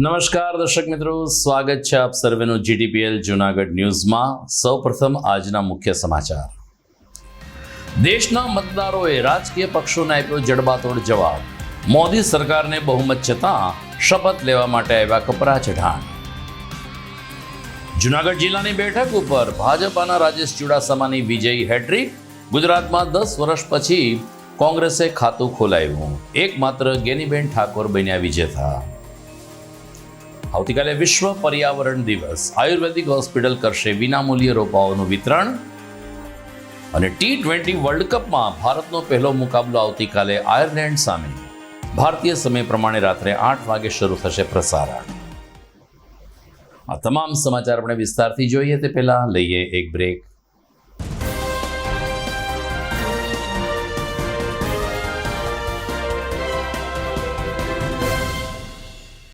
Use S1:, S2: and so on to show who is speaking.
S1: નમસ્કાર દર્શક મિત્રો, સ્વાગત છે આપ સર્વેનું જીટીપીએલ જૂનાગઢ ન્યૂઝમાં। સૌપ્રથમ આજના મુખ્ય સમાચાર। દેશના મતદારોએ રાજકીય પક્ષોને આપ્યો જડબાતોડ જવાબ। મોદી સરકારને બહુમત છતાં શપથ લેવા માટે આવ્યા કપરા ચઢાણ। જૂનાગઢ જિલ્લાની બેઠક ઉપર ભાજપાના રાજેશ ચુડાસમાની વિજયી હેટ્રિક। ગુજરાતમાં 10 વર્ષ પછી કોંગ્રેસે ખાતું ખોલાવ્યું। એકમાત્ર ગેનીબેન ઠાકોર બન્યા વિજેતા। આવતીકાલે વિશ્વ પર્યાવરણ દિવસ। આયુર્વેદિક હોસ્પિટલ કરશે વિનામૂલ્યે રોપાઓનું વિતરણ। અને T20 વર્લ્ડ કપમાં ભારતનો પહેલો મુકાબલો આવતીકાલે આયર્લેન્ડ સામે। ભારતીય સમય પ્રમાણે રાત્રે 8 વાગે શરૂ થશે પ્રસારણ। આ તમામ સમાચાર આપણે વિસ્તારથી જોઈએ તે પહેલા લઈએ એક બ્રેક।